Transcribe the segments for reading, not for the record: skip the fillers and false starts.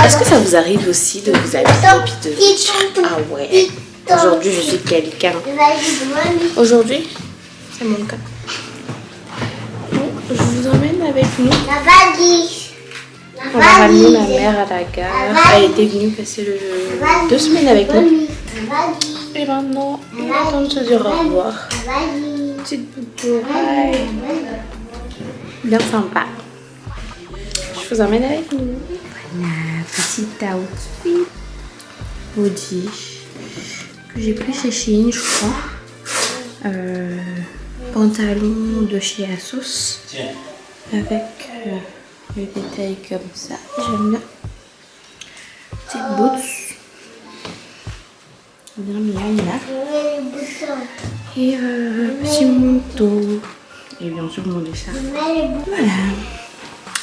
Est-ce que ça vous arrive aussi de vous habiller et de vous dire ah ouais, aujourd'hui je suis quelqu'un. Aujourd'hui, c'est mon cas. Bon, je vous emmène avec nous. On va ramener ma mère à la gare. Elle était venue passer 2 semaines avec nous. Et maintenant, on va attendre de se dire au revoir. Petite boucle bien sympa. Je vous emmène avec nous. Voilà, petit outfit body que j'ai pris chez Shein, je crois. Pantalon de chez Asos avec le détail comme ça. J'aime bien. Petite boots. Bien mignonne là. Et petit manteau. Et bien sûr mon dessin. Voilà.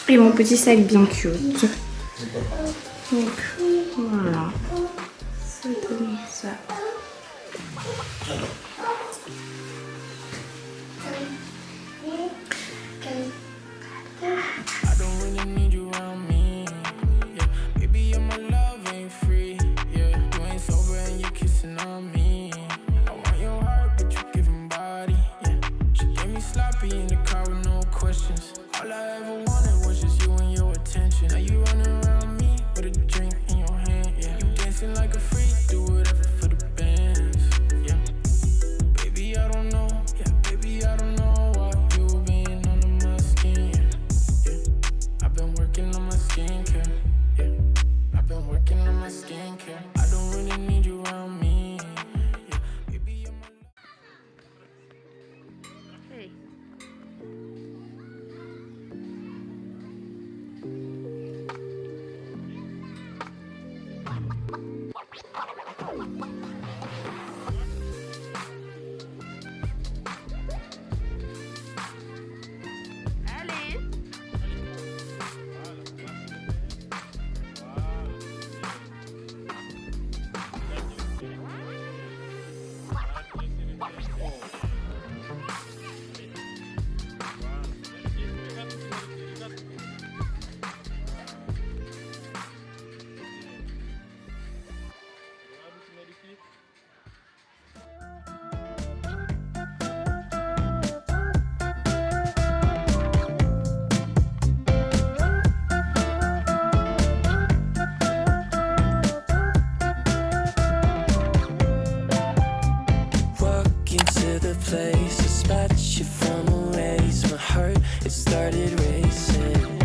Et mon petit sac bien cute. Donc voilà. Ça donne ça. Place, a spot you from a race. My heart, it started racing.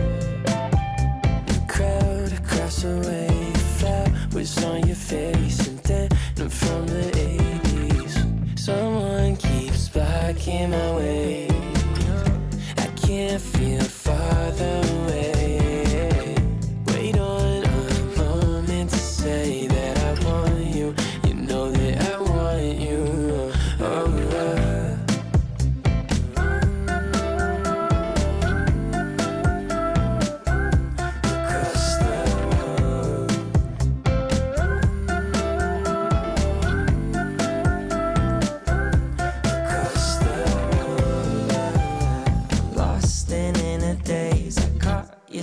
The crowd across the way, flowers on your face, and then from the 80s. Someone keeps blocking my way. I can't feel farther away. Wait on a moment to say that I want you. You know that I want you. Oh,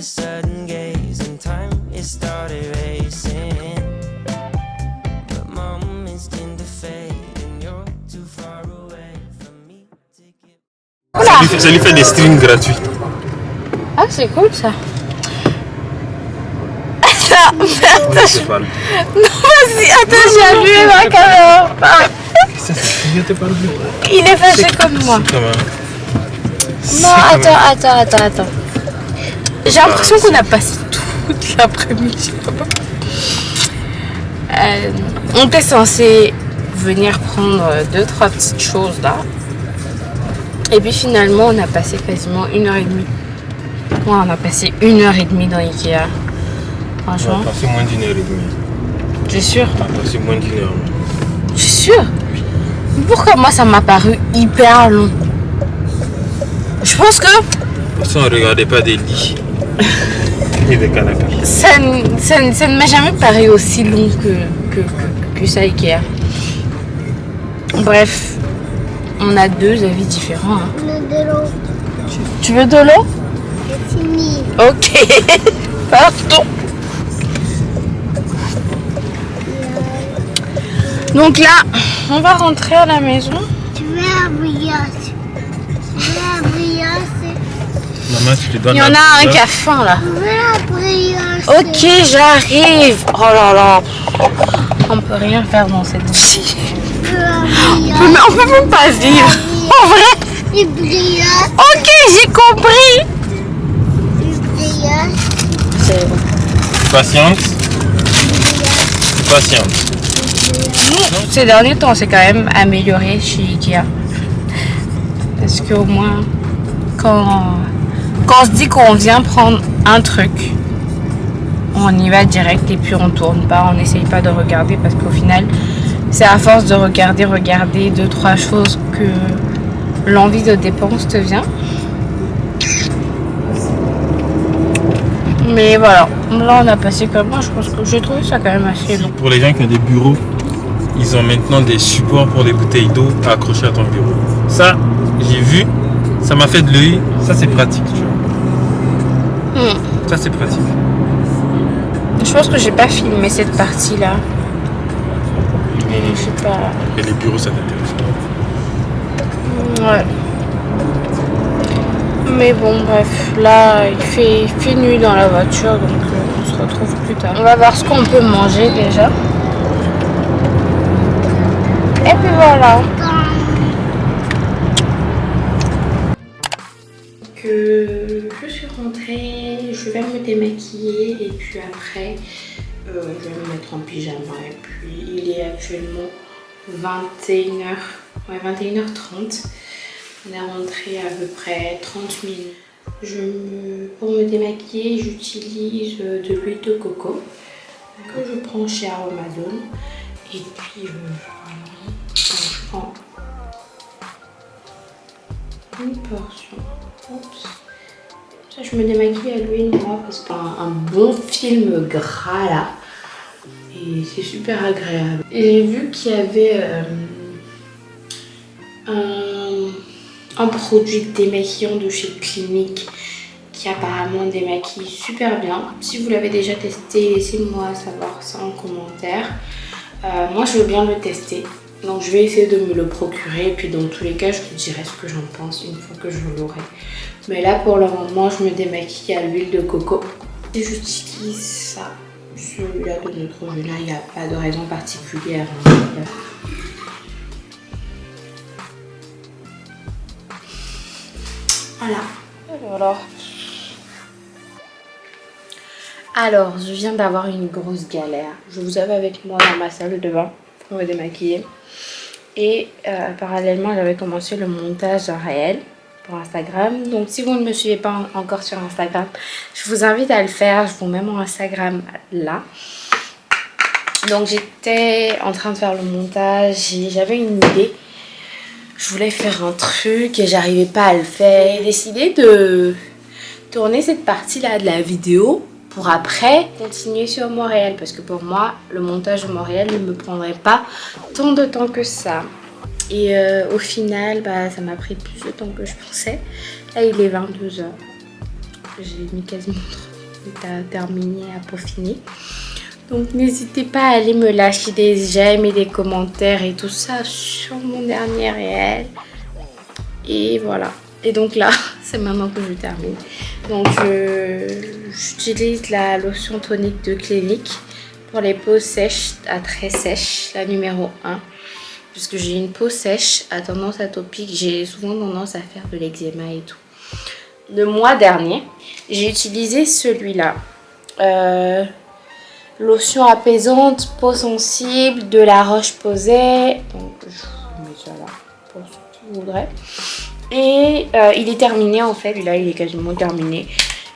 sudden gaze and time it started racing, but moments tend to fade and you're too far away from me to get... Ça lui fait des streams gratuits. Ah c'est cool ça. Attends, attends. Non vas-y, attends, j'ai allumé ma caméra. Il est fâché comme moi. Non, attends. J'ai l'impression qu'on a passé toute l'après-midi. On était censé venir prendre 2-3 petites choses là. Et puis finalement, on a passé quasiment 1h30. Ouais, on a passé 1h30 dans Ikea. Franchement. On a passé moins d'1h30. T'es sûr? On a passé moins d'1 heure. Je suis sûre. Pourquoi moi ça m'a paru hyper long? Je pense que... Parce qu'on ne regardait pas des lits. Et des canapés. Ça ne m'a jamais paru aussi long que ça Ikea. Bref, on a 2 avis différents. Hein. On a de l'eau. Tu veux de l'eau? C'est fini. Ok. Pardon. Donc là, on va rentrer à la maison. Tu veux la brioche? Tu veux la brioche? Maman, tu te donnes. Il y en a un qui a faim là. Tu veux la brioche? Ok, j'arrive. Oh là là. On peut rien faire dans cette vie. Tu veux la brioche? On peut même pas vivre. En vrai. Une brioche? Ok, j'ai compris. Une brioche? C'est bon. Patiente. Patiente. Nous, ces derniers temps, c'est quand même amélioré chez Ikea. Parce qu'au moins, quand on se dit qu'on vient prendre un truc, on y va direct et puis on tourne pas, on n'essaye pas de regarder parce qu'au final, c'est à force de regarder 2-3 choses que l'envie de dépense te vient. Mais voilà, là on a passé comme moi, je pense que j'ai trouvé ça quand même assez long. Pour les gens qui ont des bureaux, ils ont maintenant des supports pour les bouteilles d'eau à accrocher à ton bureau. Ça, j'ai vu, ça m'a fait de l'œil. Ça, c'est pratique, tu vois. Ça, c'est pratique. Je pense que j'ai pas filmé cette partie-là. Je sais pas. Et les bureaux, ça t'intéresse pas. Ouais. Mais bon, bref, là, il fait nuit dans la voiture, donc on se retrouve plus tard. On va voir ce qu'on peut manger déjà. Et puis voilà. Que je suis rentrée, je vais me démaquiller et puis après, je vais me mettre en pyjama. Et puis, il est actuellement 21h, ouais, 21h30. On est rentré à peu près 30 minutes. Pour me démaquiller, j'utilise de l'huile de coco que je prends chez Aromazone. Et puis, voilà. Je prends une portion. Oups. Ça, je me démaquille à l'huile, moi, parce qu'un bon film gras là. Et c'est super agréable. Et j'ai vu qu'il y avait un produit démaquillant de chez Clinique qui apparemment démaquille super bien. Si vous l'avez déjà testé, laissez-moi savoir ça en commentaire. Moi je veux bien le tester, donc je vais essayer de me le procurer et puis dans tous les cas je vous dirai ce que j'en pense une fois que je l'aurai. Mais là pour le moment je me démaquille à l'huile de coco et j'utilise ça. Celui-là de Neutrogena, il n'y a pas de raison particulière. Voilà. Alors, je viens d'avoir une grosse galère. Je vous avais avec moi dans ma salle de bain pour me démaquiller. Et parallèlement, j'avais commencé le montage d'un réel pour Instagram. Donc, si vous ne me suivez pas encore sur Instagram, je vous invite à le faire. Je vous mets mon Instagram là. Donc, j'étais en train de faire le montage et j'avais une idée. Je voulais faire un truc et j'arrivais pas à le faire. J'ai décidé de tourner cette partie-là de la vidéo pour après continuer sur Montréal. Parce que pour moi, le montage de Montréal ne me prendrait pas tant de temps que ça. Et au final, ça m'a pris plus de temps que je pensais. Là, il est 22h. J'ai mis quasiment 3 minutes à terminer, à peaufiner. Donc n'hésitez pas à aller me lâcher des j'aime et des commentaires et tout ça sur mon dernier réel. Et voilà. Et donc là, c'est maintenant que je termine. Donc j'utilise la lotion tonique de Clinique pour les peaux sèches à très sèches, la numéro 1. Puisque j'ai une peau sèche à tendance atopique, j'ai souvent tendance à faire de l'eczéma et tout. Le mois dernier, j'ai utilisé celui-là. Lotion apaisante, peau sensible, de la Roche-Posay. Donc je vous mets ça là pour ceux qui voudraient. Et il est terminé en fait, là il est quasiment terminé.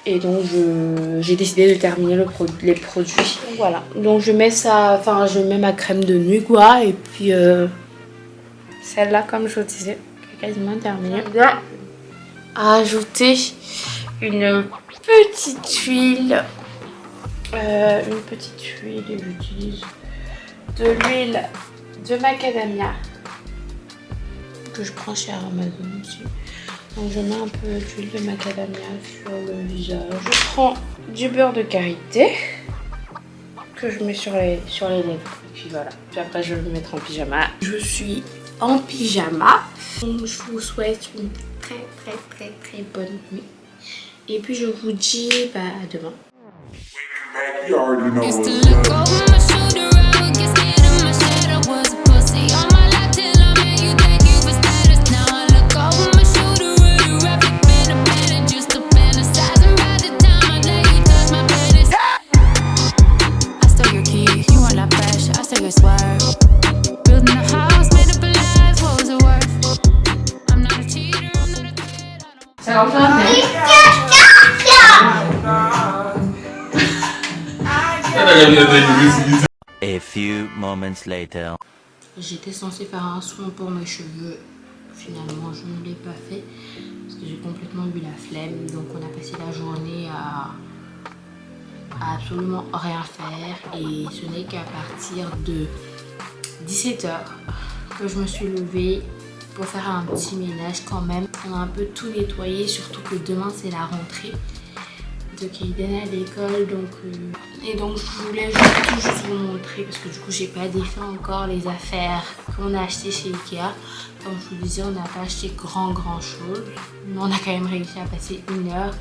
Et donc j'ai décidé de terminer les produits. Donc, voilà, donc je mets ça, enfin je mets ma crème de nuit quoi. Et puis celle-là comme je vous disais, est quasiment terminée. Là, à ajouter une petite huile. Une petite huile et j'utilise de l'huile de macadamia que je prends chez Amazon aussi. Donc je mets un peu d'huile de macadamia sur le visage. Je prends du beurre de karité que je mets sur les lèvres. Et puis voilà. Puis après je vais me mettre en pyjama. Je suis en pyjama. Donc je vous souhaite une très bonne nuit. Et puis je vous dis à demain. You already know Used to what's look up. over my shoulder, I would get scared of my shadow. Was a pussy all my life till I met you. Thank you for status. Now I look over my shoulder, where you wrap up in a bandage. Used to fantasize about the time I let you touch my penis. I stole your key, you want that fresh, I stole your swerve. Building a house, made up a life, what was it worth? I'm not a cheater, I'm not a threat, I don't. A few moments later. J'étais censée faire un soin pour mes cheveux. Finalement, je ne l'ai pas fait parce que j'ai complètement eu la flemme. Donc, on a passé la journée à absolument rien faire. Et ce n'est qu'à partir de 17 h que je me suis levée pour faire un petit ménage quand même. On a un peu tout nettoyé, surtout que demain, c'est la rentrée de Kaiden à l'école. Et donc, je voulais juste vous montrer parce que du coup, j'ai pas défait encore les affaires qu'on a achetées chez Ikea. Comme je vous disais, on n'a pas acheté grand chose, mais on a quand même réussi à passer une heure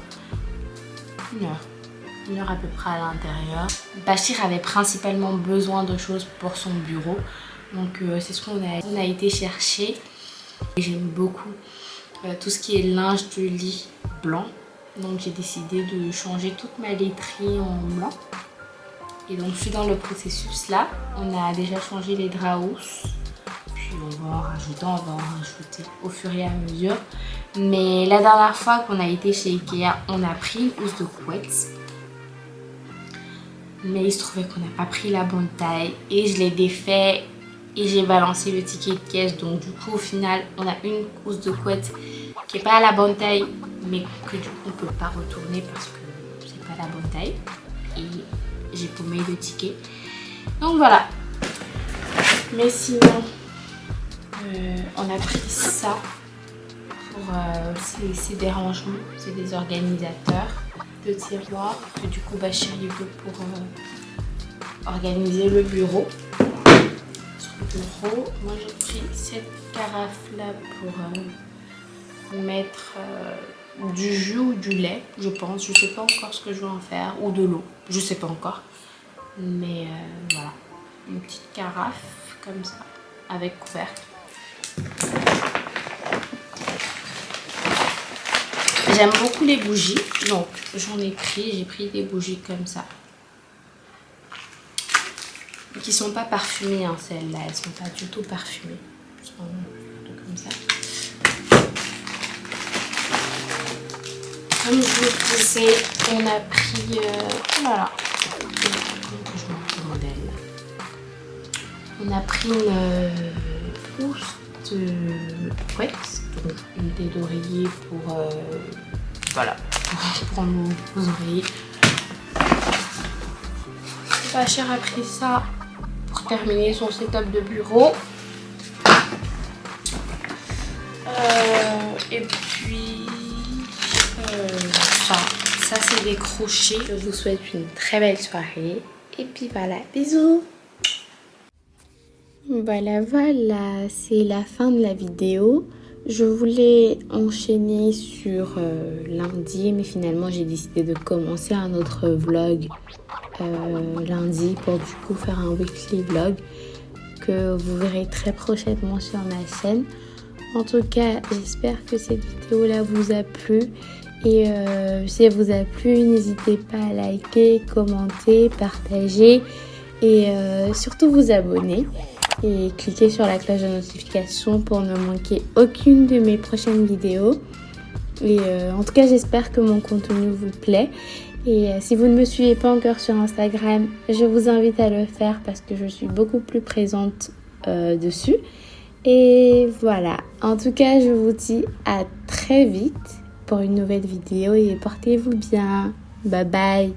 à peu près à l'intérieur. Bachir avait principalement besoin de choses pour son bureau, donc c'est ce qu'on a été chercher. J'aime beaucoup tout ce qui est linge de lit blanc, donc j'ai décidé de changer toute ma laiterie en blanc. Et donc je suis dans le processus là. On a déjà changé les draps housses. Puis on va en rajouter au fur et à mesure. Mais la dernière fois qu'on a été chez Ikea, on a pris une housse de couette. Mais il se trouvait qu'on n'a pas pris la bonne taille. Et je l'ai défait et j'ai balancé le ticket de caisse. Donc du coup au final on a une housse de couette qui n'est pas à la bonne taille. Mais que du coup on ne peut pas retourner parce que c'est pas la bonne taille. Et j'ai paumé le ticket. Donc voilà. Mais sinon, on a pris ça pour ces dérangements. C'est des organisateurs de tiroirs que du coup Bachir il veut pour organiser le bureau. Sur le bureau, moi j'ai pris cette carafe là pour mettre du jus ou du lait, je pense. Je sais pas encore ce que je vais en faire, ou de l'eau, je sais pas encore. Mais voilà, une petite carafe comme ça, avec couvercle. J'aime beaucoup les bougies, donc j'ai pris des bougies comme ça. Qui sont pas parfumées, hein, celles-là, elles sont pas du tout parfumées. Elles sont plutôt comme ça. Comme je vous le disais, on a pris, voilà, on a pris une housse de couette, donc une thé d'oreiller pour, voilà, pour nos oreillers. Bachir a pris ça pour terminer son setup de bureau. Et puis ça c'est des crochets. Je vous souhaite une très belle soirée. Et puis voilà, bisous. Voilà, c'est la fin de la vidéo. Je voulais enchaîner sur lundi, mais finalement j'ai décidé de commencer un autre vlog lundi pour du coup faire un weekly vlog que vous verrez très prochainement sur ma chaîne. En tout cas, j'espère que cette vidéo là vous a plu. Et si elle vous a plu, n'hésitez pas à liker, commenter, partager et surtout vous abonner. Et cliquez sur la cloche de notification pour ne manquer aucune de mes prochaines vidéos. Et en tout cas, j'espère que mon contenu vous plaît. Et si vous ne me suivez pas encore sur Instagram, je vous invite à le faire parce que je suis beaucoup plus présente dessus. Et voilà, en tout cas, je vous dis à très vite pour une nouvelle vidéo et portez-vous bien. Bye bye.